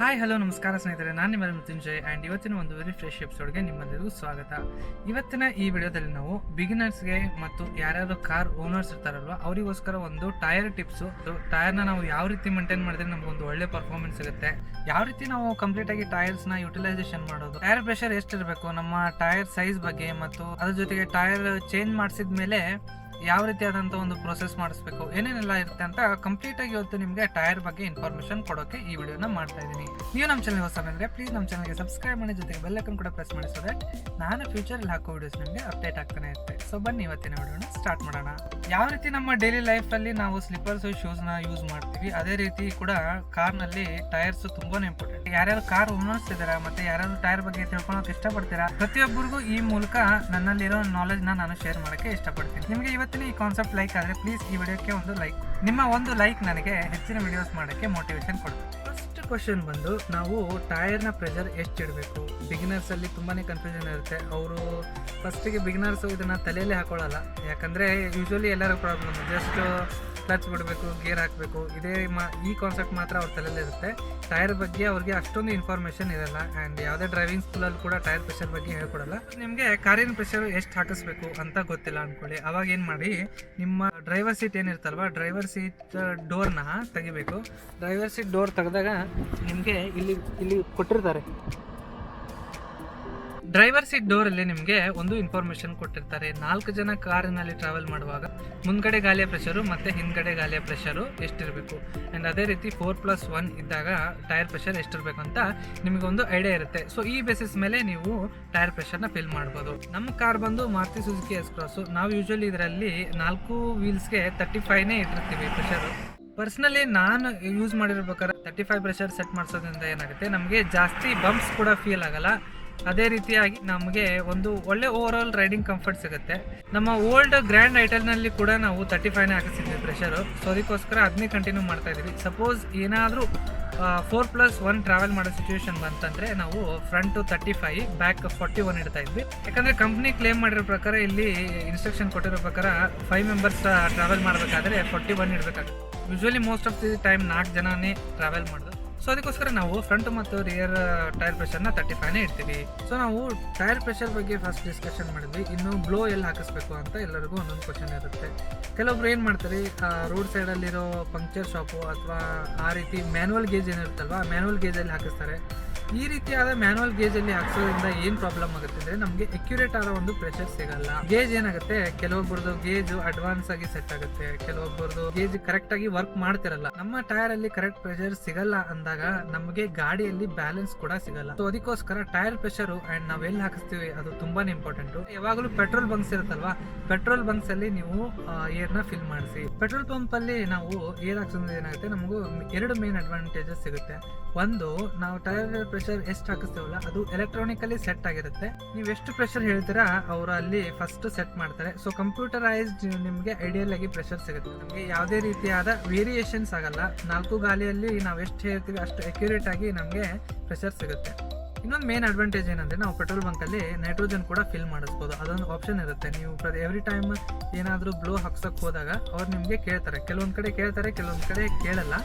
Hi hello ನಮಸ್ಕಾರ ಸ್ನೇಹಿತರೆ, ನಾನು ನಿಮ್ಮ ಮೃತ್ಯುಂಜಯ್ ಆ್ಯಂಡ್ ಇವತ್ತಿನ ಒಂದು ವೆರಿ ಫ್ರೆಶ್ ಎಪಿಸೋಡ್ಗೆ ನಿಮ್ಮೆಲ್ಲರಿಗೂ ಸ್ವಾಗತ. ಇವತ್ತಿನ ಈ ವಿಡಿಯೋದಲ್ಲಿ ನಾವು ಬಿಗಿನರ್ಸ್ಗೆ ಮತ್ತು ಯಾರ್ಯಾರು ಕಾರ್ ಓನರ್ಸ್ ಇರ್ತಾರಲ್ವ ಅವರಿಗೋಸ್ಕರ ಒಂದು ಟೈರ್ ಟಿಪ್ಸು, ಟೈರ್ನ ನಾವು ಯಾವ ರೀತಿ ಮೇಂಟೈನ್ ಮಾಡಿದ್ರೆ ನಮಗೊಂದು ಒಳ್ಳೆ ಪರ್ಫಾರ್ಮೆನ್ಸ್ ಸಿಗುತ್ತೆ, ಯಾವ ರೀತಿ ನಾವು ಕಂಪ್ಲೀಟ್ ಆಗಿ ಟೈರ್ಸ್ನ ಯುಟಿಲೈಸೇಷನ್ ಮಾಡೋದು, ಟೈರ್ ಪ್ರೆಷರ್ ಎಷ್ಟಿರಬೇಕು, ನಮ್ಮ ಟೈರ್ ಸೈಜ್ ಬಗ್ಗೆ ಮತ್ತು ಅದ್ರ ಜೊತೆಗೆ ಟೈರ್ ಚೇಂಜ್ ಮಾಡಿಸಿದ ಮೇಲೆ ಯಾವ ರೀತಿಯಾದಂಥ ಒಂದು ಪ್ರೊಸೆಸ್ ಮಾಡಿಸ್ಬೇಕು, ಏನೇನೆಲ್ಲ ಇರುತ್ತೆ ಅಂತ ಕಂಪ್ಲೀಟ್ ಆಗಿ ಇವತ್ತು ನಿಮಗೆ ಟೈರ್ ಬಗ್ಗೆ ಇನ್ಫಾರ್ಮೇಶನ್ ಕೊಡೋಕೆ ಈ ವಿಡಿಯೋನ ಮಾಡ್ತಾ ಇದ್ದೀನಿ. ನೀವು ನಮ್ಮ ಚಾನಲ್ ಹೊಸ ಬಂದರೆ ಪ್ಲೀಸ್ ನಮ್ಮ ಚಾನಲ್ಗೆ ಸಬ್ಸ್ಕ್ರೈಬ್ ಮಾಡಿ, ಜೊತೆಗೆ ಬೆಲ್ ಐಕಾನ್ ಕೂಡ ಪ್ರೆಸ್ ಮಾಡಿ, ಸೊ ದಟ್ ನಾನು ಫ್ಯೂಚರಲ್ಲಿ ಹಾಕೋ ವಿಡಿಯೋಸ್ ನಿಮಗೆ ಅಪ್ಡೇಟ್ ಆಗ್ತಾನೆ ಇರುತ್ತೆ. ಸೊ ಬನ್ನಿ ಇವತ್ತಿನ ವಿಡಿಯೋನ ಸ್ಟಾರ್ಟ್ ಮಾಡೋಣ. ಯಾವ ರೀತಿ ನಮ್ಮ ಡೈಲಿ ಲೈಫಲ್ಲಿ ನಾವು ಸ್ಲಿಪ್ಪರ್ಸ್ ಶೂಸ್ನ ಯೂಸ್ ಮಾಡ್ತೀವಿ, ಅದೇ ರೀತಿ ಕೂಡ ಕಾರ್ನಲ್ಲಿ ಟೈರ್ಸ್ ತುಂಬಾನೇ ಇಂಪಾರ್ಟೆಂಟ್. ಯಾರ್ಯಾರು ಕಾರ್ ಓನರ್ಸ್ ಇದಾರ ಮತ್ತೆ ಯಾರ್ಯಾರು ಟೈರ್ ಬಗ್ಗೆ ತಿಳ್ಕೊಳಕ್ಕೆ ಇಷ್ಟಪಡ್ತೀರಾ, ಪ್ರತಿಯೊಬ್ಬರಿಗೂ ಈ ಮೂಲಕ ನನ್ನಲ್ಲಿರೋ ನಾಲೆಜ್ನ ನಾನು ಶೇರ್ ಮಾಡೋಕ್ಕೆ ಇಷ್ಟಪಡ್ತೀನಿ. ನಿಮಗೆ ಇವತ್ತಿನ ಈ ಕಾನ್ಸೆಪ್ಟ್ ಲೈಕ್ ಆದರೆ ಪ್ಲೀಸ್ ಈ ವಿಡಿಯೋಕ್ಕೆ ಒಂದು ಲೈಕ್, ನಿಮ್ಮ ಒಂದು ಲೈಕ್ ನನಗೆ ಹೆಚ್ಚಿನ ವಿಡಿಯೋಸ್ ಮಾಡೋಕ್ಕೆ ಮೋಟಿವೇಶನ್ ಕೊಡುತ್ತೆ. ಫಸ್ಟ್ ಕ್ವಶನ್ ಬಂದು, ನಾವು ಟೈರ್ನ ಪ್ರೆಷರ್ ಎಷ್ಟು ಇಡಬೇಕು. ಬಿಗಿನರ್ಸ್ ಅಲ್ಲಿ ತುಂಬಾನೇ ಕನ್ಫ್ಯೂಷನ್ ಇರುತ್ತೆ. ಅವರು ಫಸ್ಟಿಗೆ ಬಿಗಿನರ್ಸ್ ಇದನ್ನ ತಲೆಯಲ್ಲೇ ಹಾಕೊಳ್ಳಲ್ಲ, ಯಾಕಂದ್ರೆ ಯೂಶುವಲಿ ಎಲ್ಲರ ಪ್ರಾಬ್ಲಮ್ ಜಸ್ಟ್ ಕ್ಲಚ್ ಬಿಡಬೇಕು, ಗೇರ್ ಹಾಕಬೇಕು, ಈ ಕಾನ್ಸೆಪ್ಟ್ ಮಾತ್ರ ಅವ್ರ ತಲೆಯಲ್ಲೇ ಇರುತ್ತೆ. ಟೈರ್ ಬಗ್ಗೆ ಅವ್ರಿಗೆ ಅಷ್ಟೊಂದು ಇನ್ಫಾರ್ಮೇಷನ್ ಇರಲ್ಲ, ಆ್ಯಂಡ್ ಯಾವುದೇ ಡ್ರೈವಿಂಗ್ ಸ್ಕೂಲಲ್ಲಿ ಕೂಡ ಟೈರ್ ಪ್ರೆಷರ್ ಬಗ್ಗೆ ಹೇಳ್ಕೊಡಲ್ಲ. ನಿಮಗೆ ಕಾರಿನ ಪ್ರೆಷರ್ ಎಷ್ಟು ಹಾಕಿಸ್ಬೇಕು ಅಂತ ಗೊತ್ತಿಲ್ಲ ಅಂದ್ಕೊಳ್ಳಿ, ಅವಾಗ ಏನು ಮಾಡಿ, ನಿಮ್ಮ ಡ್ರೈವರ್ ಸೀಟ್ ಏನಿರ್ತಲ್ವ, ಡ್ರೈವರ್ ಸೀಟ್ ಡೋರ್ನ ತೆಗಿಬೇಕು. ಡ್ರೈವರ್ ಸೀಟ್ ಡೋರ್ ತೆಗೆದಾಗ ನಿಮಗೆ ಇಲ್ಲಿ ಕೊಟ್ಟಿರ್ತಾರೆ, ಡ್ರೈವರ್ ಸೀಟ್ ಡೋರಲ್ಲಿ ನಿಮಗೆ ಒಂದು ಇನ್ಫಾರ್ಮೇಶನ್ ಕೊಟ್ಟಿರ್ತಾರೆ. 4 ಜನ ಕಾರಿನಲ್ಲಿ ಟ್ರಾವೆಲ್ ಮಾಡುವಾಗ ಮುಂದ್ಗಡೆ ಗಾಳಿಯ ಪ್ರೆಷರು ಮತ್ತು ಹಿಂದ್ಗಡೆ ಗಾಳಿಯ ಪ್ರೆಷರು ಎಷ್ಟಿರಬೇಕು, ಆ್ಯಂಡ್ ಅದೇ ರೀತಿ 4+1 ಇದ್ದಾಗ ಟೈರ್ ಪ್ರೆಷರ್ ಎಷ್ಟಿರಬೇಕು ಅಂತ ನಿಮಗೊಂದು ಐಡಿಯಾ ಇರುತ್ತೆ. ಸೊ ಈ ಬೇಸಿಸ್ ಮೇಲೆ ನೀವು ಟೈರ್ ಪ್ರೆಷರ್ನ ಫಿಲ್ ಮಾಡ್ಬೋದು. ನಮ್ಮ ಕಾರ್ ಬಂದು ಮಾರುತಿ ಸುಜುಕಿ ಎಸ್ ಕ್ರಾಸು. ನಾವು ಯೂಶುವಲಿ ಇದರಲ್ಲಿ 4 ವೀಲ್ಸ್ಗೆ 35ನೇ ಇಟ್ಟಿರ್ತೀವಿ ಪ್ರೆಷರು. ಪರ್ಸ್ನಲಿ ನಾನು ಯೂಸ್ ಮಾಡಿರ್ಬೇಕಾದ್ರೆ 35 ಪ್ರೆಷರ್ ಸೆಟ್ ಮಾಡಿಸೋದ್ರಿಂದ ಏನಾಗುತ್ತೆ, ನಮಗೆ ಜಾಸ್ತಿ ಬಂಪ್ಸ್ ಕೂಡ ಫೀಲ್ ಆಗಲ್ಲ. ಅದೇ ರೀತಿಯಾಗಿ ನಮಗೆ ಒಂದು ಒಳ್ಳೆ ಓವರ್ ಆಲ್ ರೈಡಿಂಗ್ ಕಂಫರ್ಟ್ ಸಿಗುತ್ತೆ. ನಮ್ಮ ಓಲ್ಡ್ ಗ್ರ್ಯಾಂಡ್ ಐಟಲ್ನಲ್ಲಿ ಕೂಡ ನಾವು 35ನೇ ಹಾಕಿಸಿದ್ವಿ ಪ್ರೆಷರು. ಸೊ ಅದಕ್ಕೋಸ್ಕರ ಅದನ್ನೇ ಕಂಟಿನ್ಯೂ ಮಾಡ್ತಾ ಇದ್ದೀವಿ. ಸಪೋಸ್ ಏನಾದರೂ 4+1 ಟ್ರಾವೆಲ್ ಮಾಡೋ ಸಿಚುವೇಶನ್ ಬಂತಂದರೆ ನಾವು ಫ್ರಂಟು 35, ಬ್ಯಾಕ್ 41 ಇಡ್ತಾ ಇದ್ವಿ. ಯಾಕಂದರೆ ಕಂಪ್ನಿ ಕ್ಲೇಮ್ ಮಾಡಿರೋ ಪ್ರಕಾರ, ಇಲ್ಲಿ ಇನ್ಸ್ಟ್ರಕ್ಷನ್ ಕೊಟ್ಟಿರೋ ಪ್ರಕಾರ 5 ಮೆಂಬರ್ಸ್ ಟ್ರಾವೆಲ್ ಮಾಡಬೇಕಾದ್ರೆ 41 ಇಡಬೇಕಾಗುತ್ತೆ. Usually most of the time 4 ಜನನೇ ಟ್ರಾವೆಲ್ ಮಾಡೋದು. ಸೊ ಅದಕ್ಕೋಸ್ಕರ ನಾವು ಫ್ರಂಟ್ ಮತ್ತು ರಿಯರ್ ಟೈರ್ ಪ್ರೆಷರ್ನ 35ನೇ ಇಡ್ತೀವಿ. ಸೊ ನಾವು ಟೈರ್ ಪ್ರೆಷರ್ ಬಗ್ಗೆ ಫಸ್ಟ್ ಡಿಸ್ಕಷನ್ ಮಾಡಿದ್ವಿ. ಇನ್ನು ಬ್ಲೋ ಎಲ್ಲಿ ಹಾಕಿಸ್ಬೇಕು ಅಂತ ಎಲ್ಲರಿಗೂ ಒಂದೊಂದು ಕ್ವಶನ್ ಇರುತ್ತೆ. ಕೆಲವೊಬ್ರು ಏನು ಮಾಡ್ತಾರೆ, ರೋಡ್ ಸೈಡಲ್ಲಿರೋ ಪಂಕ್ಚರ್ ಶಾಪು ಅಥವಾ ಆ ರೀತಿ ಮ್ಯಾನ್ಯಲ್ ಗೇಜ್ ಏನಿರುತ್ತಲ್ವ, ಮ್ಯಾನ್ಯಲ್ ಗೇಜಲ್ಲಿ ಹಾಕಿಸ್ತಾರೆ. ಈ ರೀತಿಯಾದ ಮ್ಯಾನ್ಯಲ್ ಗೇಜಲ್ಲಿ ಹಾಕ್ಸೋದ್ರಿಂದ ಏನು ಪ್ರಾಬ್ಲಮ್ ಆಗುತ್ತೆ ಅಂದರೆ, ನಮಗೆ ಅಕ್ಯುರೇಟ್ ಆದ ಒಂದು ಪ್ರೆಷರ್ ಸಿಗಲ್ಲ. ಗೇಜ್ ಏನಾಗುತ್ತೆ, ಕೆಲವೊಬ್ಬರದು ಗೇಜ್ ಅಡ್ವಾನ್ಸ್ ಆಗಿ ಸೆಟ್ ಆಗುತ್ತೆ, ಕೆಲವೊಬ್ಬರದು ಗೇಜ್ ಕರೆಕ್ಟ್ ಆಗಿ ವರ್ಕ್ ಮಾಡ್ತಿರಲ್ಲ. ನಮ್ಮ ಟೈರ್ ಅಲ್ಲಿ ಕರೆಕ್ಟ್ ಪ್ರೆಷರ್ ಸಿಗಲ್ಲ ಅಂದಾಗ ನಮಗೆ ಗಾಡಿಯಲ್ಲಿ ಬ್ಯಾಲೆನ್ಸ್ ಕೂಡ ಸಿಗಲ್ಲ. ಸೊ ಅದಕ್ಕೋಸ್ಕರ ಟೈರ್ ಪ್ರೆಷರ್ ಅಂಡ್ ನಾವ್ ಎಲ್ಲಿ ಹಾಕಿಸ್ತೀವಿ ಅದು ತುಂಬಾನೇ ಇಂಪಾರ್ಟೆಂಟ್. ಯಾವಾಗಲೂ ಪೆಟ್ರೋಲ್ ಬಂಕ್ಸ್ ಇರುತ್ತಲ್ವಾ, ಪೆಟ್ರೋಲ್ ಬಂಕ್ಸ್ ಅಲ್ಲಿ ನೀವು ಏರ್ನ ಫಿಲ್ ಮಾಡಿಸಿ. ಪೆಟ್ರೋಲ್ ಪಂಪ್ ಅಲ್ಲಿ ನಾವು ಏರ್ ಹಾಕ್ಸೋದ್ರಿಂದ ಏನಾಗುತ್ತೆ, ನಮಗೂ 2 ಮೇನ್ ಅಡ್ವಾಂಟೇಜಸ್ ಸಿಗುತ್ತೆ. ಒಂದು, ನಾವು ಟೈರ್ ಪ್ರೆಷರ್ ಎಷ್ಟು ಹಾಕಿಸ್ತೀವಲ್ಲ ಅದು ಎಲೆಕ್ಟ್ರಾನಿಕಲಿ ಸೆಟ್ ಆಗಿರುತ್ತೆ. ನೀವು ಎಷ್ಟು ಪ್ರೆಷರ್ ಹೇಳ್ತೀರಾ ಅವರು ಅಲ್ಲಿ ಫಸ್ಟ್ ಸೆಟ್ ಮಾಡ್ತಾರೆ. ಸೊ ಕಂಪ್ಯೂಟರೈಸ್ಡ್ ನಿಮಗೆ ಐಡಿಯಲ್ ಆಗಿ ಪ್ರೆಷರ್ ಸಿಗುತ್ತೆ. ನಮಗೆ ಯಾವುದೇ ರೀತಿಯಾದ ವೇರಿಯೇಷನ್ಸ್ ಆಗಲ್ಲ. 4 ಗಾಲಿಯಲ್ಲಿ ನಾವು ಎಷ್ಟು ಹೇಳ್ತೀವಿ ಅಷ್ಟು ಅಕ್ಯುರೇಟ್ ಆಗಿ ನಮಗೆ ಪ್ರೆಷರ್ ಸಿಗುತ್ತೆ. ಇನ್ನೊಂದು ಮೇನ್ ಅಡ್ವಾಂಟೇಜ್ ಏನಂದ್ರೆ, ನಾವು ಪೆಟ್ರೋಲ್ ಬಂಕಲ್ಲಿ ನೈಟ್ರೋಜನ್ ಕೂಡ ಫಿಲ್ ಮಾಡಿಸ್ಬೋದು. ಅದೊಂದು ಆಪ್ಷನ್ ಇರುತ್ತೆ. ನೀವು ಎವ್ರಿ ಟೈಮ್ ಏನಾದರೂ ಬ್ಲೋ ಹಾಕ್ಸೋಕೆ ಹೋದಾಗ ಅವ್ರು ನಿಮಗೆ ಕೇಳ್ತಾರೆ, ಕೆಲವೊಂದು ಕಡೆ ಕೇಳ್ತಾರೆ, ಕೆಲವೊಂದು ಕಡೆ ಕೇಳಲ್ಲ.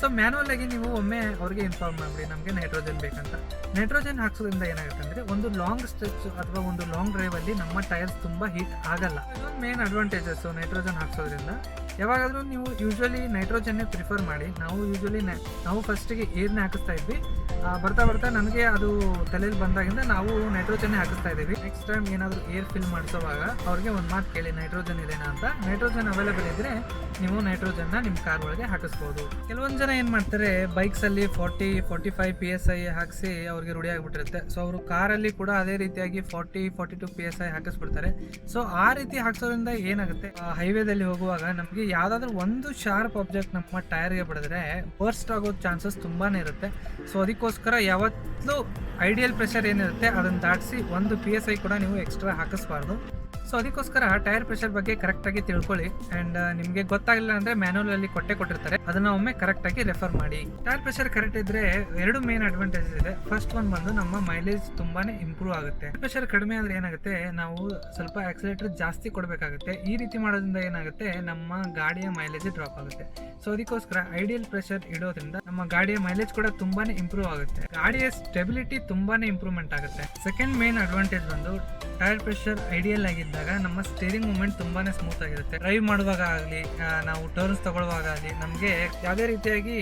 ಸೊ ಮ್ಯಾನ್ಯಲ್ ಆಗಿ ನೀವು ಒಮ್ಮೆ ಅವ್ರಿಗೆ ಇನ್ಫಾರ್ಮ್ ಮಾಡಿಬಿಡಿ ನಮಗೆ ನೈಟ್ರೋಜನ್ ಬೇಕಂತ. ನೈಟ್ರೋಜನ್ ಹಾಕ್ಸೋದ್ರಿಂದ ಏನಾಗುತ್ತೆ ಅಂದರೆ, ಒಂದು ಲಾಂಗ್ ಸ್ಟ್ರೆಚ್ ಅಥವಾ ಒಂದು ಲಾಂಗ್ ಡ್ರೈವಲ್ಲಿ ನಮ್ಮ ಟೈರ್ಸ್ ತುಂಬ ಹೀಟ್ ಆಗಲ್ಲ. ಇದೊಂದು ಮೇನ್ ಅಡ್ವಾಂಟೇಜಸ್ ನೈಟ್ರೋಜನ್ ಹಾಕ್ಸೋದ್ರಿಂದ. ಯಾವಾಗಾದರೂ ನೀವು ಯೂಶ್ವಲಿ ನೈಟ್ರೋಜನ್ನೇ ಪ್ರಿಫರ್ ಮಾಡಿ. ನಾವು ಫಸ್ಟಿಗೆ ಏರ್ನೇ ಹಾಕಿಸ್ತಾ ಇದ್ವಿ. ಬರ್ತಾ ಬರ್ತಾ ನನಗೆ ಅದು ತಲೆಯಲ್ಲಿ ಬಂದಾಗಿಂದ ನಾವು ನೈಟ್ರೋಜನ್ನೇ ಹಾಕಿಸ್ತಾ ಇದ್ದೀವಿ. ನೆಕ್ಸ್ಟ್ ಟೈಮ್ ಏನಾದರೂ ಏರ್ ಫಿಲ್ ಮಾಡಿಸೋವಾಗ ಅವ್ರಿಗೆ ಒಂದು ಮಾತು ಕೇಳಿ, ನೈಟ್ರೋಜನ್ ಇದೆನಾ ಅಂತ. ನೈಟ್ರೋಜನ್ ಅವೈಲೇಬಲ್ ಇದ್ದರೆ ನೀವು ನೈಟ್ರೋಜನ್ನ ನಿಮ್ಮ ಕಾರ್ ಒಳಗೆ ಹಾಕಿಸ್ಬೋದು. ಕೆಲವೊಂದು ಜನ ಏನು ಮಾಡ್ತಾರೆ, ಬೈಕ್ಸಲ್ಲಿ 40-45 PSI ಹಾಕಿಸಿ ಅವ್ರಿಗೆ ರೂಢಿ ಆಗಿಬಿಟ್ಟಿರುತ್ತೆ. ಸೊ ಅವರು ಕಾರಲ್ಲಿ ಕೂಡ ಅದೇ ರೀತಿಯಾಗಿ 40-42 PSI ಹಾಕಿಸ್ಬಿಡ್ತಾರೆ. ಸೊ ಆ ರೀತಿ ಹಾಕ್ಸೋದ್ರಿಂದ ಏನಾಗುತ್ತೆ, ಹೈವೇದಲ್ಲಿ ಹೋಗುವಾಗ ನಮಗೆ ಯಾವುದಾದ್ರೂ ಒಂದು ಶಾರ್ಪ್ ಆಬ್ಜೆಕ್ಟ್ ನಮ್ಮ ಟೈರ್ಗೆ ಬಡಿದ್ರೆ ಬರ್ಸ್ಟ್ ಆಗೋ ಚಾನ್ಸಸ್ ತುಂಬಾನೇ ಇರುತ್ತೆ. ಸೊ ಅದಕ್ಕೋಸ್ಕರ ಯಾವತ್ತೂ ಐಡಿಯಲ್ ಪ್ರೆಷರ್ ಏನಿರುತ್ತೆ ಅದನ್ನು ದಾಟಿಸಿ 1 PSI ಕೂಡ ನೀವು ಎಕ್ಸ್ಟ್ರಾ ಹಾಕಿಸ್ಬಾರ್ದು. ಸೊ ಸೊ ಅದಕ್ಕೋಸ್ಕರ ಟೈರ್ ಪ್ರೆಷರ್ ಬಗ್ಗೆ ಕರೆಕ್ಟ್ ಆಗಿ ತಿಳ್ಕೊಳ್ಳಿ. ಅಂಡ್ ನಿಮಗೆ ಗೊತ್ತಾಗಿಲ್ಲ ಅಂದ್ರೆ ಮ್ಯಾನುವಲ್ ಅಲ್ಲಿ ಕೊಟ್ಟಿರ್ತಾರೆ, ಅದನ್ನ ಒಮ್ಮೆ ಕರೆಕ್ಟ್ ಆಗಿ ರೆಫರ್ ಮಾಡಿ. ಟೈರ್ ಪ್ರೆಷರ್ ಕರೆಕ್ಟ್ ಇದ್ರೆ ಎರಡು ಮೇನ್ ಅಡ್ವಾಂಟೇಜಸ್ ಇದೆ. ಫಸ್ಟ್ ಒನ್ ಬಂದು ನಮ್ಮ ಮೈಲೇಜ್ ತುಂಬಾನೇ ಇಂಪ್ರೂವ್ ಆಗುತ್ತೆ. ಪ್ರೆಷರ್ ಕಡಿಮೆ ಆದ್ರೆ ಏನಾಗುತ್ತೆ, ನಾವು ಸ್ವಲ್ಪ ಆಕ್ಸಿಲೇಟರ್ ಜಾಸ್ತಿ ಕೊಡಬೇಕಾಗುತ್ತೆ. ಈ ರೀತಿ ಮಾಡೋದ್ರಿಂದ ಏನಾಗುತ್ತೆ, ನಮ್ಮ ಗಾಡಿಯ ಮೈಲೇಜ್ ಡ್ರಾಪ್ ಆಗುತ್ತೆ. ಸೊ ಅದಕ್ಕೋಸ್ಕರ ಐಡಿಯಲ್ ಪ್ರೆಷರ್ ಇಡೋದ್ರಿಂದ ನಮ್ಮ ಗಾಡಿಯ ಮೈಲೇಜ್ ಕೂಡ ತುಂಬಾನೇ ಇಂಪ್ರೂವ್ ಆಗುತ್ತೆ. ಗಾಡಿಯ ಸ್ಟೆಬಿಲಿಟಿ ತುಂಬಾನೇ ಇಂಪ್ರೂವ್ಮೆಂಟ್ ಆಗುತ್ತೆ. ಸೆಕೆಂಡ್ ಮೇನ್ ಅಡ್ವಾಂಟೇಜ್ ಬಂದು ಟೈರ್ ಪ್ರೆಷರ್ ಐಡಿಯಲ್ ಆಗಿದ್ದಾಗ ನಮ್ಮ ಸ್ಟೇರಿಂಗ್ ಮೂವ್ಮೆಂಟ್ ತುಂಬಾನೇ ಸ್ಮೂತ್ ಆಗಿರುತ್ತೆ. ಡ್ರೈವ್ ಮಾಡುವಾಗ ಆಗಲಿ, ನಾವು ಟರ್ನ್ಸ್ ತಗೊಳ್ಳುವಾಗ ಆಗಲಿ, ನಮಗೆ ಯಾವುದೇ ರೀತಿಯಾಗಿ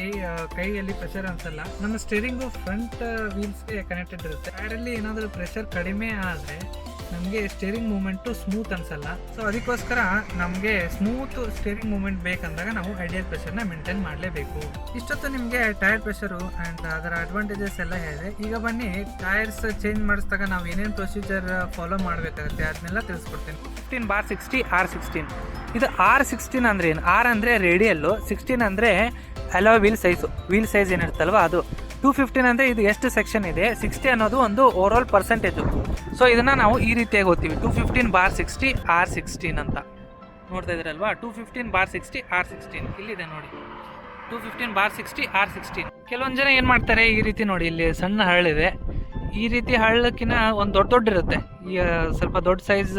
ಕೈಯಲ್ಲಿ ಪ್ರೆಷರ್ ಅನ್ಸಲ್ಲ. ನಮ್ಮ ಸ್ಟೇರಿಂಗು ಫ್ರಂಟ್ ವೀಲ್ಸ್ಗೆ ಕನೆಕ್ಟೆಡ್ ಇರುತ್ತೆ. ಟೈರ್ ಅಲ್ಲಿ ಏನಾದರೂ ಪ್ರೆಷರ್ ಕಡಿಮೆ ಆದ್ರೆ ನಮಗೆ ಸ್ಟೇರಿಂಗ್ ಮೂವ್ಮೆಂಟ್ ಸ್ಮೂತ್ ಅನ್ಸಲ್ಲ. ಸೊ ಅದಕ್ಕೋಸ್ಕರ ನಮಗೆ ಸ್ಮೂತ್ ಸ್ಟೇರಿಂಗ್ ಮೂವ್ಮೆಂಟ್ ಬೇಕಂದಾಗ ನಾವು ಐಡಿಯಲ್ ಪ್ರೆಷರ್ನ ಮೇಂಟೈನ್ ಮಾಡಲೇಬೇಕು. ಇಷ್ಟೊತ್ತು ನಿಮಗೆ ಟೈರ್ ಪ್ರೆಷರು ಆ್ಯಂಡ್ ಅದರ ಅಡ್ವಾಂಟೇಜಸ್ ಎಲ್ಲ ಹೇಳಿದೆ. ಈಗ ಬನ್ನಿ ಟೈರ್ಸ್ ಚೇಂಜ್ ಮಾಡಿಸಿದಾಗ ನಾವು ಏನೇನು ಪ್ರೊಸೀಜರ್ ಫಾಲೋ ಮಾಡಬೇಕಾಗುತ್ತೆ ಅದನ್ನೆಲ್ಲ ತಿಳಿಸ್ಕೊಡ್ತೀನಿ. 15/60 R16. ಇದು R16 ಅಂದ್ರೆ ಏನು? R ಅಂದರೆ ರೇಡಿಯಲ್ಲು, 16 ಅಂದರೆ ಅಲೋ ವೀಲ್ ಸೈಜ್ ಏನಿರುತ್ತಲ್ವ ಅದು. 215 ಅಂದರೆ ಇದು ಎಷ್ಟು ಸೆಕ್ಷನ್ ಇದೆ, 60 ಅನ್ನೋದು ಒಂದು ಓವರಾಲ್ ಪರ್ಸೆಂಟೇಜು. ಸೊ ಇದನ್ನು ನಾವು ಈ ರೀತಿಯಾಗಿ ಓದ್ತೀವಿ, 215/60 R16 ಅಂತ. ನೋಡ್ತಾ ಇದ್ದೀರಲ್ವಾ, 215/60 R16 ಇಲ್ಲಿದೆ ನೋಡಿ, 215/60 R16. ಕೆಲವೊಂದು ಜನ ಏನು ಮಾಡ್ತಾರೆ, ಈ ರೀತಿ ನೋಡಿ, ಇಲ್ಲಿ ಸಣ್ಣ ಹರಳಿದೆ, ಈ ರೀತಿ ಹಳ್ಳಕ್ಕಿಂತ ಒಂದು ದೊಡ್ಡ ಇರುತ್ತೆ, ಈ ಸ್ವಲ್ಪ ದೊಡ್ಡ ಸೈಜ್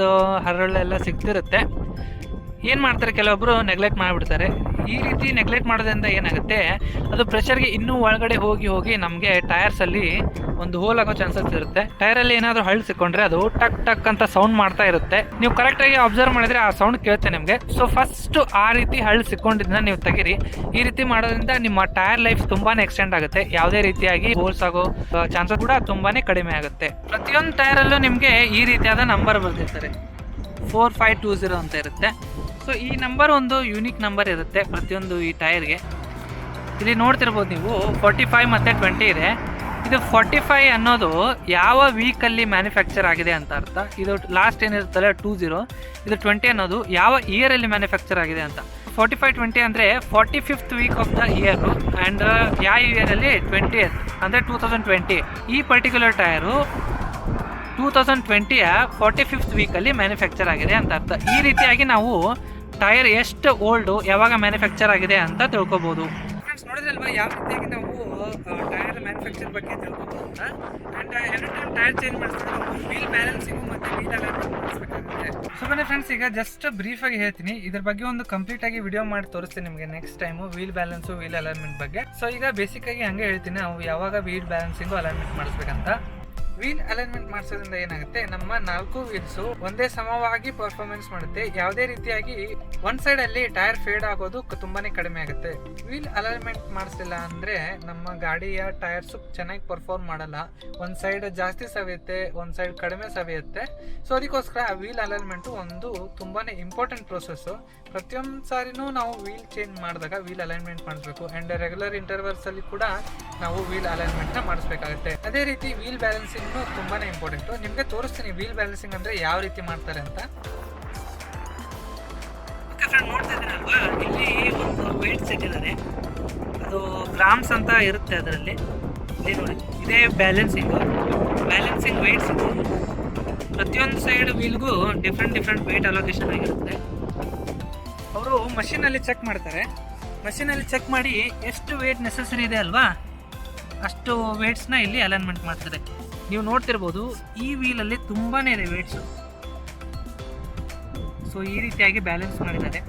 ಹರಳೆಲ್ಲ ಸಿಗ್ತಿರುತ್ತೆ. ಏನು ಮಾಡ್ತಾರೆ, ಕೆಲವೊಬ್ಬರು ನೆಗ್ಲೆಕ್ಟ್ ಮಾಡಿಬಿಡ್ತಾರೆ. ಈ ರೀತಿ ನೆಗ್ಲೆಕ್ಟ್ ಮಾಡೋದ್ರಿಂದ ಏನಾಗುತ್ತೆ, ಅದು ಪ್ರೆಷರ್ಗೆ ಇನ್ನೂ ಒಳಗಡೆ ಹೋಗಿ ನಮಗೆ ಟೈರ್ಸಲ್ಲಿ ಒಂದು ಹೋಲ್ ಆಗೋ ಚಾನ್ಸಸ್ ಇರುತ್ತೆ. ಟೈರಲ್ಲಿ ಏನಾದರೂ ಹಳ್ಳು ಸಿಕ್ಕೊಂಡ್ರೆ ಅದು ಟಕ್ ಟಕ್ ಅಂತ ಸೌಂಡ್ ಮಾಡ್ತಾ ಇರುತ್ತೆ. ನೀವು ಕರೆಕ್ಟಾಗಿ ಅಬ್ಸರ್ವ್ ಮಾಡಿದ್ರೆ ಆ ಸೌಂಡ್ ಕೇಳುತ್ತೆ ನಿಮಗೆ. ಸೊ ಫಸ್ಟು ಆ ರೀತಿ ಹಳ್ಳು ಸಿಕ್ಕೊಂಡಿದ್ದನ್ನ ನೀವು ತೆಗೀರಿ. ಈ ರೀತಿ ಮಾಡೋದ್ರಿಂದ ನಿಮ್ಮ ಟೈರ್ ಲೈಫ್ ತುಂಬಾ ಎಕ್ಸ್ಟೆಂಡ್ ಆಗುತ್ತೆ. ಯಾವುದೇ ರೀತಿಯಾಗಿ ಹೋಲ್ಸ್ ಆಗೋ ಚಾನ್ಸಸ್ ಕೂಡ ತುಂಬಾ ಕಡಿಮೆ ಆಗುತ್ತೆ. ಪ್ರತಿಯೊಂದು ಟೈರಲ್ಲೂ ನಿಮಗೆ ಈ ರೀತಿಯಾದ ನಂಬರ್ ಬರ್ತಿರ್ತಾರೆ, 4520 ಅಂತ ಇರುತ್ತೆ. ಸೊ ಈ ನಂಬರ್ ಒಂದು ಯೂನಿಕ್ ನಂಬರ್ ಇರುತ್ತೆ ಪ್ರತಿಯೊಂದು ಈ ಟೈರ್ಗೆ. ಇಲ್ಲಿ ನೋಡ್ತಿರ್ಬೋದು ನೀವು, 45 ಮತ್ತು 20 ಇದೆ. ಇದು 45 ಅನ್ನೋದು ಯಾವ ವೀಕಲ್ಲಿ ಮ್ಯಾನುಫ್ಯಾಕ್ಚರ್ ಆಗಿದೆ ಅಂತ ಅರ್ಥ. ಇದು ಲಾಸ್ಟ್ ಏನಿರುತ್ತಲ್ಲ 20, ಇದು 20 ಅನ್ನೋದು ಯಾವ ಇಯರಲ್ಲಿ ಮ್ಯಾನುಫ್ಯಾಕ್ಚರ್ ಆಗಿದೆ ಅಂತ. 45-20 ಅಂದರೆ 45th week of the year. And ಯಾವ ಇಯರಲ್ಲಿ 20th ಅಂದರೆ 2020. ಈ ಪರ್ಟಿಕ್ಯುಲರ್ ಟೈರು 2020ಯ 45th ವೀಕಲ್ಲಿ ಮ್ಯಾನುಫ್ಯಾಕ್ಚರ್ ಆಗಿದೆ ಅಂತ ಅರ್ಥ. ಈ ರೀತಿಯಾಗಿ ನಾವು ಟೈರ್ ಎಷ್ಟು ಓಲ್ಡು, ಯಾವಾಗ ಮ್ಯಾನುಫ್ಯಾಕ್ಚರ್ ಆಗಿದೆ ಅಂತ ತಿಳ್ಕೊಬೋದು. ಫ್ರೆಂಡ್ಸ್ ನೋಡಿದ್ರಲ್ವಾ ಯಾವ ರೀತಿಯಾಗಿ ನಾವು ಟೈರ್ ಮ್ಯಾನುಫ್ಯಾಕ್ಚರ್ ಬಗ್ಗೆ ತಿಳ್ಕೊಬೋದು ಅಂತ. ಆ್ಯಂಡ್ ಎರಡು ಟೈರ್ ಚೇಂಜ್ ಮಾಡಿಸ್ತಾರೆ, ವೀಲ್ ಬ್ಯಾಲೆನ್ಸಿಂಗು ಮತ್ತು ವೀಲ್ ಅಲೈನ್ಮೆಂಟ್ ಮಾಡಿಸ್ಬೇಕಾಗುತ್ತೆ. ಸೊ ಬನ್ನಿ ಫ್ರೆಂಡ್ಸ್, ಈಗ ಜಸ್ಟ್ ಬ್ರೀಫಾಗಿ ಹೇಳ್ತೀನಿ, ಇದ್ರ ಬಗ್ಗೆ ಒಂದು ಕಂಪ್ಲೀಟ್ ಆಗಿ ವಿಡಿಯೋ ಮಾಡಿ ತೋರಿಸ್ತೀನಿ ನಿಮಗೆ next time, wheel balance wheel alignment ಬಗ್ಗೆ. ಸೊ ಈಗ ಬೇಸಿಕ್ಕಾಗಿ ಹಂಗೆ ಹೇಳ್ತೀನಿ ನಾವು ಯಾವಾಗ ವೀಲ್ ಬ್ಯಾಲೆನ್ಸಿಂಗು ಅಲೈನ್ಮೆಂಟ್ ಮಾಡಿಸ್ಬೇಕಂತ. ವೀಲ್ ಅಲೈನ್ಮೆಂಟ್ ಮಾಡಿಸೋದ್ರಿಂದ ಏನಾಗುತ್ತೆ, ನಮ್ಮ 4 ವೀಲ್ಸು ಒಂದೇ ಸಮವಾಗಿ ಪರ್ಫಾರ್ಮೆನ್ಸ್ ಮಾಡುತ್ತೆ. ಯಾವುದೇ ರೀತಿಯಾಗಿ ಒನ್ ಸೈಡ್ ಅಲ್ಲಿ ಟೈರ್ ಫೇಡ್ ಆಗೋದು ತುಂಬಾನೇ ಕಡಿಮೆ ಆಗುತ್ತೆ. ವೀಲ್ ಅಲೈನ್ಮೆಂಟ್ ಮಾಡಿಸಿಲ್ಲ ಅಂದ್ರೆ ನಮ್ಮ ಗಾಡಿಯ ಟೈರ್ಸ್ ಚೆನ್ನಾಗಿ ಪರ್ಫಾರ್ಮ್ ಮಾಡಲ್ಲ. ಒಂದ್ ಸೈಡ್ ಜಾಸ್ತಿ ಸವಿಯುತ್ತೆ, ಒಂದ್ ಸೈಡ್ ಕಡಿಮೆ ಸವಿಯುತ್ತೆ. ಸೊ ಅದಕ್ಕೋಸ್ಕರ ವೀಲ್ ಅಲೈನ್ಮೆಂಟ್ ಒಂದು ತುಂಬಾನೇ ಇಂಪಾರ್ಟೆಂಟ್ ಪ್ರೋಸೆಸ್. ಪ್ರತಿಯೊಂದು ಸಾರಿನೂ ನಾವು ವೀಲ್ ಚೇಂಜ್ ಮಾಡಿದಾಗ ವೀಲ್ ಅಲೈನ್ಮೆಂಟ್ ಮಾಡಿಸ್ಬೇಕು. ಅಂಡ್ ರೆಗ್ಯುಲರ್ ಇಂಟರ್ವಲ್ಸ್ ಅಲ್ಲಿ ಕೂಡ ನಾವು ವೀಲ್ ಅಲೈನ್ಮೆಂಟ್ ನ ಮಾಡಿಸ್ಬೇಕಾಗುತ್ತೆ. ಅದೇ ರೀತಿ ವೀಲ್ ಬ್ಯಾಲೆನ್ಸಿಂಗ್ ತುಂಬಾನೇ ಇಂಪಾರ್ಟೆಂಟ್. ನಿಮ್ಗೆ ತೋರಿಸ್ತೀನಿ ವೀಲ್ ಬ್ಯಾಲೆನ್ಸಿಂಗ್ ಅಂದ್ರೆ ಯಾವ ರೀತಿ ಮಾಡ್ತಾರೆ ಅಂತ. ಓಕೆ ಫ್ರೆಂಡ್, ನೋಡ್ತಾ ಇದ್ದೀರಲ್ವಾ, ಇಲ್ಲಿ ಒಂದು ವೇಟ್ ಸೆಟ್ ಇದ್ದಾರೆ, ಅದು ಗ್ರಾಮ್ಸ್ ಅಂತ ಇರುತ್ತೆ ಅದರಲ್ಲಿ. ಇಲ್ಲಿ ನೋಡಿ, ಇದೇ ಬ್ಯಾಲೆನ್ಸಿಂಗ್ ವೇಟ್ಸ್. ಇದು ಪ್ರತಿಯೊಂದು ಸೈಡ್ ವೀಲ್ಗೂ ಡಿಫ್ರೆಂಟ್ ವೇಟ್ ಅಲೋಕೇಶನ್ ಆಗಿರುತ್ತೆ. ಅವರು ಮಷೀನಲ್ಲಿ ಚೆಕ್ ಮಾಡ್ತಾರೆ. ಮಷೀನಲ್ಲಿ ಚೆಕ್ ಮಾಡಿ ಎಷ್ಟು ವೇಟ್ ನೆಸೆಸರಿ ಇದೆ ಅಲ್ವಾ, ಅಷ್ಟು ವೇಟ್ಸ್ನ ಇಲ್ಲಿ ಅಲೈನ್ಮೆಂಟ್ ಮಾಡ್ತಾರೆ. ನೀವು ನೋಡ್ತಿರ್ಬೋದು, ಈ ವೀಲಲ್ಲಿ ತುಂಬಾ ಇದೆ ವೇಟ್ಸು. ಸೊ ಈ ರೀತಿಯಾಗಿ ಬ್ಯಾಲೆನ್ಸ್ ಮಾಡಿದ್ದಾರೆ.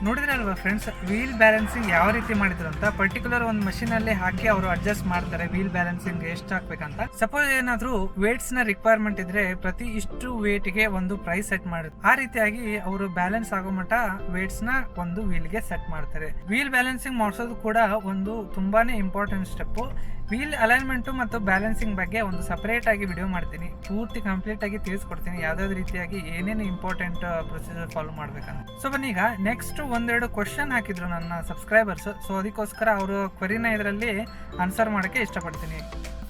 ನೋಡಿದ್ರೆ ಅಲ್ವಾ ಫ್ರೆಂಡ್ಸ್, ವೀಲ್ ಬ್ಯಾಲೆನ್ಸಿಂಗ್ ಯಾವ ರೀತಿ ಮಾಡಿದ್ರು ಅಂತ. ಪರ್ಟಿಕ್ಯುಲರ್ ಒಂದು ಮಷೀನಲ್ಲಿ ಹಾಕಿ ಅವರು ಅಡ್ಜಸ್ಟ್ ಮಾಡ್ತಾರೆ ವೀಲ್ ಬ್ಯಾಲೆನ್ಸಿಂಗ್ ಎಷ್ಟು ಹಾಕ್ಬೇಕಂತ. ಸಪೋಸ್ ಏನಾದರೂ ವೇಟ್ಸ್ ನ ರಿಕ್ವೈರ್ಮೆಂಟ್ ಇದ್ರೆ ಪ್ರತಿ ಇಷ್ಟು ವೇಟ್ ಗೆ ಒಂದು ಪ್ರೈಸ್ ಸೆಟ್ ಮಾಡುತ್ತೆ. ಆ ರೀತಿಯಾಗಿ ಅವರು ಬ್ಯಾಲೆನ್ಸ್ ಆಗೋ ಮಟ್ಟ ವೇಟ್ಸ್ ನ ಒಂದು ವೀಲ್ ಗೆ ಸೆಟ್ ಮಾಡ್ತಾರೆ. ವೀಲ್ ಬ್ಯಾಲೆನ್ಸಿಂಗ್ ಮಾಡಿಸೋದು ಕೂಡ ಒಂದು ತುಂಬಾನೇ ಇಂಪಾರ್ಟೆಂಟ್ ಸ್ಟೆಪ್. ವೀಲ್ ಅಲೈನ್ಮೆಂಟ್ ಮತ್ತು ಬ್ಯಾಲೆನ್ಸಿಂಗ್ ಬಗ್ಗೆ ಒಂದು ಸಪರೇಟ್ ಆಗಿ ವಿಡಿಯೋ ಮಾಡ್ತೀನಿ, ಪೂರ್ತಿ ಕಂಪ್ಲೀಟ್ ಆಗಿ ತಿಳಿಸ್ಕೊಡ್ತೀನಿ ಯಾವ್ದಾವ್ದು ರೀತಿಯಾಗಿ ಏನೇನು ಇಂಪಾರ್ಟೆಂಟ್ ಪ್ರೊಸೀಜರ್ ಫಾಲೋ ಮಾಡ್ಬೇಕಂತ. ಸೊ ಬನ್ನಿ, ಈಗ ನೆಕ್ಸ್ಟ್ ಒಂದೆರಡು ಕ್ವಶನ್ ಹಾಕಿದ್ರು ನನ್ನ ಸಬ್ಸ್ಕ್ರೈಬರ್ಸ್. ಸೊ ಅದಕ್ಕೋಸ್ಕರ ಅವರು ಕ್ವರಿನ ಇದರಲ್ಲಿ ಆನ್ಸರ್ ಮಾಡೋಕ್ಕೆ ಇಷ್ಟಪಡ್ತೀನಿ.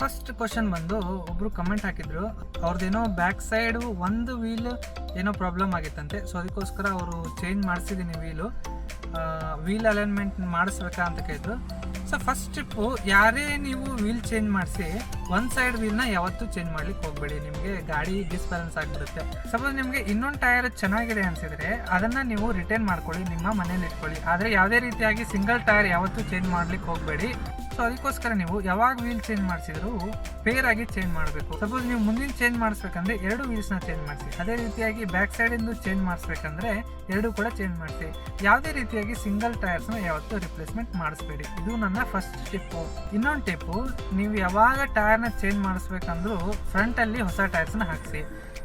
ಫಸ್ಟ್ ಕ್ವಶನ್ ಬಂದು ಒಬ್ರು ಕಮೆಂಟ್ ಹಾಕಿದ್ರು, ಅವ್ರದ್ದೇನೋ ಬ್ಯಾಕ್ ಸೈಡ್ ಒಂದು ವೀಲ್ ಏನೋ ಪ್ರಾಬ್ಲಮ್ ಆಗಿತ್ತಂತೆ. ಸೊ ಅದಕ್ಕೋಸ್ಕರ ಅವರು ಚೇಂಜ್ ಮಾಡಿಸಿದ್ದೀನಿ ವೀಲ್ ಅಲೈನ್ಮೆಂಟ್ ಮಾಡಿಸ್ಬೇಕಾ ಅಂತ ಕೇಳಿದ್ರು. ಸೊ ಫಸ್ಟ್ ಸ್ಟೆಪ್ಪು, ಯಾರೇ ನೀವು ವೀಲ್ ಚೇಂಜ್ ಮಾಡಿಸಿ ಒಂದು ಸೈಡ್ ವೀಲ್ನ ಯಾವತ್ತೂ ಚೇಂಜ್ ಮಾಡ್ಲಿಕ್ಕೆ ಹೋಗಬೇಡಿ, ನಿಮಗೆ ಗಾಡಿ ಡಿಸ್ಬ್ಯಾಲೆನ್ಸ್ ಆಗಿಬಿಡುತ್ತೆ. ಸಪೋಸ್ ನಿಮಗೆ ಇನ್ನೊಂದು ಟೈರ್ ಚೆನ್ನಾಗಿದೆ ಅನಿಸಿದರೆ ಅದನ್ನು ನೀವು ರಿಟರ್ನ್ ಮಾಡ್ಕೊಳ್ಳಿ, ನಿಮ್ಮ ಮನೇಲಿ ಇಟ್ಕೊಳ್ಳಿ. ಆದರೆ ಯಾವುದೇ ರೀತಿಯಾಗಿ ಸಿಂಗಲ್ ಟೈರ್ ಯಾವತ್ತೂ ಚೇಂಜ್ ಮಾಡ್ಲಿಕ್ಕೆ ಹೋಗಬೇಡಿ. ಸೊ ಅದಕ್ಕೋಸ್ಕರ ನೀವು ಯಾವಾಗ ವೀಲ್ ಚೇಂಜ್ ಮಾಡಿಸಿದ್ರು ಪೇರ್ ಆಗಿ ಚೇಂಜ್ ಮಾಡಬೇಕು. ಸಪೋಸ್ ನೀವು ಮುಂದಿನ ಚೇಂಜ್ ಮಾಡಿಸ್ಬೇಕಂದ್ರೆ 2 ವೀಲ್ಸ್ನ ಚೇಂಜ್ ಮಾಡಿಸಿ, ಅದೇ ರೀತಿಯಾಗಿ ಬ್ಯಾಕ್ ಸೈಡಿಂದು ಚೇಂಜ್ ಮಾಡಿಸ್ಬೇಕಂದ್ರೆ 2 ಕೂಡ ಚೇಂಜ್ ಮಾಡಿಸಿ. ಯಾವುದೇ ರೀತಿಯಾಗಿ ಸಿಂಗಲ್ ಟೈರ್ಸ್ನ ಯಾವತ್ತೂ ರಿಪ್ಲೇಸ್ಮೆಂಟ್ ಮಾಡಿಸ್ಬೇಡಿ. ಇದು ನನ್ನ ಫಸ್ಟ್ ಟಿಪ್ಪು. ಇನ್ನೊಂದು ಟಿಪ್ಪು, ನೀವು ಯಾವಾಗ ಟೈರ್ನ ಚೇಂಜ್ ಮಾಡಿಸ್ಬೇಕಂದ್ರೂ ಫ್ರಂಟಲ್ಲಿ ಹೊಸ ಟೈರ್ಸ್ನ ಹಾಕಿಸಿ.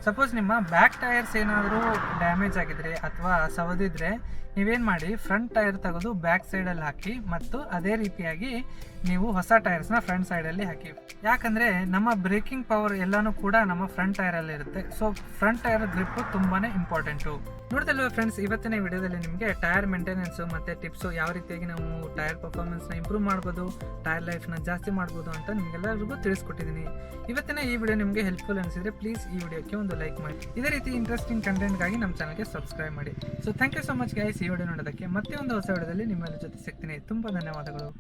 ಸಪೋಸ್ ನಿಮ್ಮ ಬ್ಯಾಕ್ ಟೈರ್ಸ್ ಏನಾದರೂ ಡ್ಯಾಮೇಜ್ ಆಗಿದ್ರೆ ಅಥವಾ ಸವದಿದ್ರೆ ನೀವೇನು ಮಾಡಿ, ಫ್ರಂಟ್ ಟೈರ್ ತೆಗೆದು ಬ್ಯಾಕ್ ಸೈಡಲ್ಲಿ ಹಾಕಿ ಮತ್ತು ಅದೇ ರೀತಿಯಾಗಿ ನೀವು ಹೊಸ ಟೈರ್ಸ್ನ ಫ್ರಂಟ್ ಸೈಡಲ್ಲಿ ಹಾಕಿ. ಯಾಕಂದರೆ ನಮ್ಮ ಬ್ರೇಕಿಂಗ್ ಪವರ್ ಎಲ್ಲನೂ ಕೂಡ ನಮ್ಮ ಫ್ರಂಟ್ ಟೈರಲ್ಲಿ ಇರುತ್ತೆ. ಸೊ ಫ್ರಂಟ್ ಟೈರ್ ಗ್ರಿಪ್ಪು ತುಂಬಾ ಇಂಪಾರ್ಟೆಂಟು. ನೋಡ್ದಲ್ವ ಫ್ರೆಂಡ್ಸ್, ಇವತ್ತಿನ ವಿಡಿಯೋದಲ್ಲಿ ನಿಮಗೆ ಟೈರ್ ಮೇಂಟೆನೆನ್ಸು ಮತ್ತು ಟಿಪ್ಸು ಯಾವ ರೀತಿಯಾಗಿ ನಾವು ಟೈರ್ ಪರ್ಫಾರ್ಮೆನ್ಸ್ನ ಇಂಪ್ರೂವ್ ಮಾಡ್ಬೋದು, ಟೈರ್ ಲೈಫ್ನ ಜಾಸ್ತಿ ಮಾಡ್ಬೋದು ಅಂತ ನಿಮಗೆಲ್ಲರಿಗೂ ತಿಳಿಸ್ಕೊಟ್ಟಿದ್ದೀನಿ. ಇವತ್ತಿನ ಈ ವಿಡಿಯೋ ನಿಮಗೆ ಹೆಲ್ಪ್ಫುಲ್ ಅನಿಸಿದರೆ ಪ್ಲೀಸ್ ಈ ವಿಡಿಯೋಕ್ಕೆ ಒಂದು ಲೈಕ್ ಮಾಡಿ. ಇದೇ ರೀತಿ ಇಂಟ್ರೆಸ್ಟಿಂಗ್ ಕಂಟೆಂಟ್ಗಾಗಿ ನಮ್ಮ ಚಾನಲ್ಗೆ ಸಬ್ಸ್ಕ್ರೈಬ್ ಮಾಡಿ. So thank you so much guys ಈ ವಿಡಿಯೋ ನೋಡೋದಕ್ಕೆ. ಮತ್ತೆ ಒಂದು ಹೊಸ ವಿಡಿಯೋದಲ್ಲಿ ನಿಮ್ಮೆಲ್ಲ ಜೊತೆ ಸಿಗ್ತೀನಿ. ತುಂಬ ಧನ್ಯವಾದಗಳು.